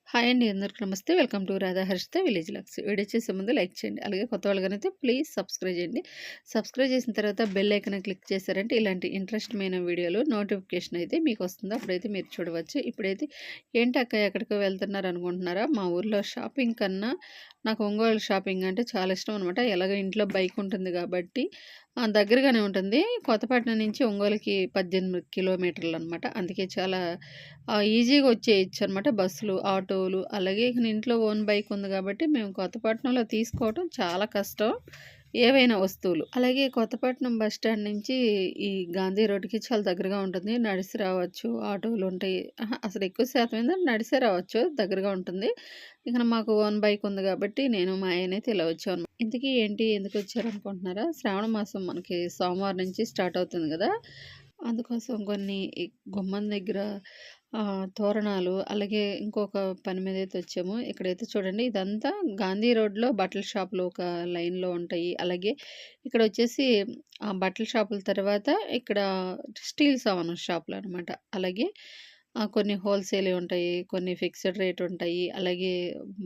Hi అండి, అందరికి నమస్తే. Welcome to Radha Harshita village logs. Video చేసే ముందు లైక్ చేయండి, అలాగే కొత్త వాళ్ళకనైతే ప్లీజ్ సబ్స్క్రైబ్ చేయండి. సబ్స్క్రైబ్ చేసిన తర్వాత బెల్ ఐకాన్ క్లిక్ చేశారంటే ఇలాంటి ఇంట్రెస్ట్మైన వీడియోలు నోటిఫికేషన్ అయితే మీకు వస్తుంది, అప్పుడైతే మీరు చూడవచ్చు. ఇప్పుడైతే ఏంటి అక్క ఎక్కడికో వెళ్తున్నారు అనుకుంటున్నారా? మా ఊర్లో షాపింగ్ కన్నా నాకు ఒంగోలు షాపింగ్ అంటే చాలా ఇష్టం అనమాట. ఎలాగో ఇంట్లో బైక్ ఉంటుంది కాబట్టి దగ్గరగానే ఉంటుంది. కొత్తపట్నం నుంచి ఒంగోలుకి 18 కిలోమీటర్లు అనమాట. అందుకే చాలా ఈజీగా వచ్చేయచ్చు అనమాట. బస్సులు, ఆటోలు, అలాగే ఇక ఇంట్లో ఓన్ బైక్ ఉంది కాబట్టి మేము కొత్తపట్నంలో తీసుకోవటం చాలా కష్టం ఏవైనా వస్తువులు. అలాగే కొత్తపట్నం బస్ స్టాండ్ నుంచి ఈ గాంధీ రోడ్డుకి చాలా దగ్గరగా ఉంటుంది. నడిసి రావచ్చు, ఆటోలు ఉంటాయి. అసలు ఎక్కువ శాతం ఏంటంటే నడిసే రావచ్చు, దగ్గరగా ఉంటుంది. ఇక మాకు ఓన్ బైక్ ఉంది కాబట్టి నేను మా ఆయనైతే ఇలా వచ్చాను. ఇంతకీ ఏంటి ఎందుకు వచ్చారనుకుంటున్నారా? శ్రావణ మాసం మనకి సోమవారం నుంచి స్టార్ట్ అవుతుంది కదా, అందుకోసం కొన్ని ఈ గుమ్మం దగ్గర తోరణాలు, అలాగే ఇంకొక పని మీదైతే వచ్చాము. ఇక్కడైతే చూడండి, ఇదంతా గాంధీ రోడ్‌లో బట్టల షాపులు ఒక లైన్‌లో ఉంటాయి. అలాగే ఇక్కడ వచ్చేసి బట్టల షాపుల తర్వాత ఇక్కడ స్టీల్ సామాను షాపులనమాట. అలాగే కొన్ని హోల్‌సేల్‌వి ఉంటాయి, కొన్ని ఫిక్స్డ్ రేట్ ఉంటాయి. అలాగే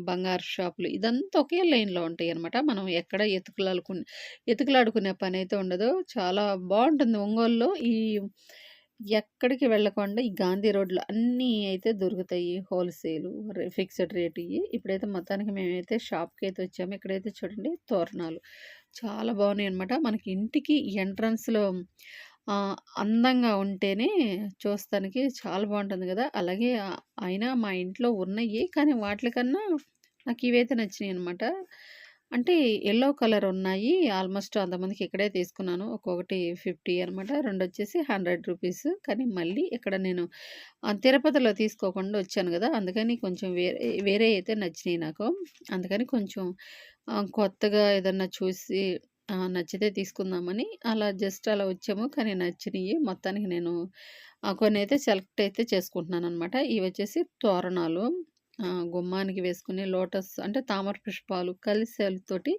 బంగారు షాపులు ఇదంతా ఒకే లైన్‌లో ఉంటాయనమాట. మనం ఎక్కడ ఎతుకులాడుకునే పనైతే ఉండదు. చాలా బావుంటుంది ఒంగోలులో. ఎక్కడికి వెళ్ళకుండా ఈ గాంధీ రోడ్‌లో అన్నీ అయితే దొరుకుతాయి. హోల్‌సేలు, ఫిక్స్డ్ రేట్‌యి. ఇప్పుడైతే మొత్తానికి మేమైతే షాప్‌కైతే వచ్చాము. ఇక్కడైతే చూడండి తోరణాలు చాలా బాగున్నాయన్నమాట. మనకి ఇంటికి ఎంట్రన్స్‌లో అందంగా ఉంటేనే చూస్తానికి చాలా బావుంటుంది గదా! అలాగే అయినా మా ఇంట్లో ఉన్నయి, కానీ వాటిలకన్నా నాకు ఇవైతే నచ్చినాయన్నమాట. అంటే యెల్లో కలర్ ఉన్నాయి. ఆల్మోస్ట్ అంతమందికి ఇక్కడే తీసుకున్నాను. ఒక్కొక్కటి 50 అనమాట. రెండొచ్చేసి రూ. 100. కానీ మళ్ళీ ఇక్కడ నేను తిరుపతిలో తీసుకోకుండా వచ్చాను గదా! అందుకని కొంచెం వేరే అయితే నచ్చినాయి నాకు. అందుకని కొంచెం కొత్తగా ఏదన్నా చూసి నచ్చితే తీసుకుందామని అలా జస్ట్ అలా వచ్చాము. కానీ నచ్చినియి. మొత్తానికి నేను కొన్నైతే సెలెక్ట్ అయితే చేసుకుంటున్నాననమాట. ఇవొచ్చేసి తోరణాలు. గుమ్మానికి వేసుకునే లోటస్ అంటే తామర పుష్పాలు కలిశాలతోటి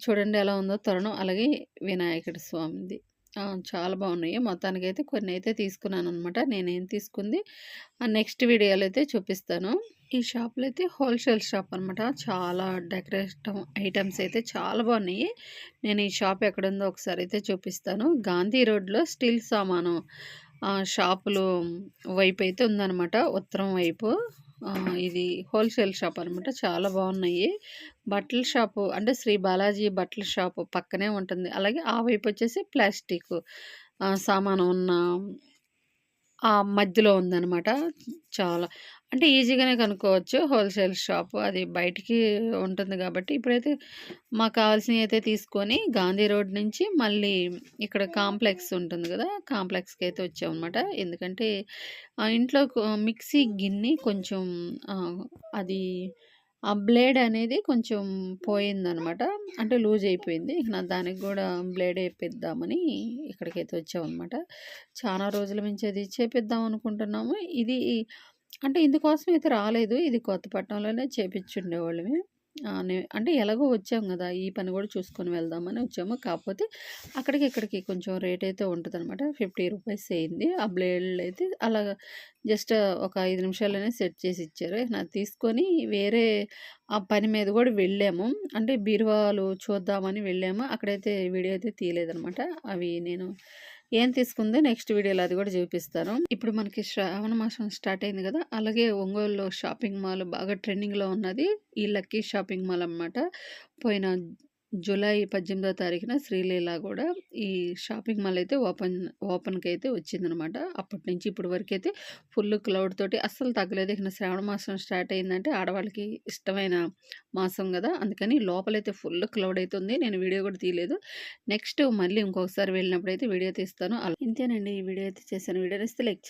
చూడండి ఎలా ఉందో తోరణం. అలాగే వినాయకుడి స్వామిది. చాలా బాగున్నాయి. మొత్తానికైతే కొన్నైతే తీసుకున్నాననమాట. నేనేం తీసుకుంది నెక్స్ట్ వీడియోలో అయితే చూపిస్తాను. ఈ షాప్‌లో అయితే హోల్‌సేల్ షాప్ అనమాట. చాలా డెకరేషన్ ఐటెమ్స్ అయితే చాలా బాగున్నాయి. నేను ఈ షాప్ ఎక్కడుందో ఒకసారి అయితే చూపిస్తాను. గాంధీ రోడ్‌లో స్టీల్ సామాను షాపులు వైపు అయితే ఉందనమాట, ఉత్తరం వైపు. ఇది హోల్‌సేల్ షాప్ అనమాట. చాలా బాగున్నాయి. బట్టల షాపు అంటే శ్రీ బాలాజీ బట్టల షాపు పక్కనే ఉంటుంది. అలాగే ఆ వైపు వచ్చేసి ప్లాస్టిక్ సామాను ఉన్న మధ్యలో ఉందనమాట. చాలా అంటే ఈజీగానే కనుక్కోవచ్చు. హోల్‌సేల్ షాపు అది బయటికి ఉంటుంది కాబట్టి, ఇప్పుడైతే మాకు కావాల్సినవి అయితే తీసుకొని గాంధీ రోడ్ నుంచి మళ్ళీ ఇక్కడ కాంప్లెక్స్ ఉంటుంది కదా, కాంప్లెక్స్‌కి అయితే వచ్చామన్నమాట. ఎందుకంటే ఇంట్లో మిక్సీ గిన్నె కొంచెం అది ఆ బ్లేడ్ అనేది కొంచెం పోయిందనమాట. అంటే లూజ్ అయిపోయింది. ఇక దానికి కూడా బ్లేడ్ ఏపిద్దామని ఇక్కడికైతే వచ్చామన్నమాట. చాలా రోజుల నుంచి అది చేపిద్దాం అనుకుంటున్నాము. ఇది అంటే ఇందుకోసం అయితే రాలేదు. ఇది కొత్తపట్నంలోనే చేపిచ్చుండేవాళ్ళమే. అంటే ఎలాగో వచ్చాం గదా, ఈ పని గూడా చూసుకొని వెళ్దామని వచ్చాము. కాకపోతే అక్కడికి, ఇక్కడికి కొంచెం రేట్ అయితే ఉంటదనమాట. రూ. 50 అయింది. ఆ బ్లేడ్‌లయితే అలాగా జస్ట్ ఒక 5 నిమిషాల్లోనే సెట్ చేసి ఇచ్చారు. నాది తీసుకొని వేరే పని మీద గూడా వెళ్ళాము. అంటే బీరువాలు చూద్దామని వెళ్ళాము. అక్కడైతే వీడియో అయితే తీయలేదనమాట. అవి నేను ఏం తీసుకుందో నెక్స్ట్ వీడియోలో అది కూడా చూపిస్తాను. ఇప్పుడు మనకి శ్రావణ మాసం స్టార్ట్ అయింది కదా, అలాగే ఒంగోలులో షాపింగ్ మాల్ బాగా ట్రెండింగ్లో ఉన్నది ఈ లక్కీ షాపింగ్ మాల్ అన్నమాట. పోయిన జూలై 18వ తారీఖున శ్రీలీల కూడా ఈ షాపింగ్ మాల్ అయితే ఓపెన్కి అయితే వచ్చిందనమాట. అప్పటి నుంచి ఇప్పటి వరకు అయితే ఫుల్ క్లౌడ్ తోటి అస్సలు తగ్గలేదు. ఇక శ్రావణ మాసం స్టార్ట్ అయిందంటే ఆడవాళ్ళకి ఇష్టమైన మాసం కదా, అందుకని లోపలైతే ఫుల్ క్లౌడ్ అయితే ఉంది. నేను వీడియో కూడా తీయలేదు. నెక్స్ట్ మళ్ళీ ఇంకొకసారి వెళ్ళినప్పుడు అయితే వీడియో తీస్తాను. అలా ఇంతేనండి, ఈ వీడియో అయితే చేశాను. వీడియో నచ్చితే లైక్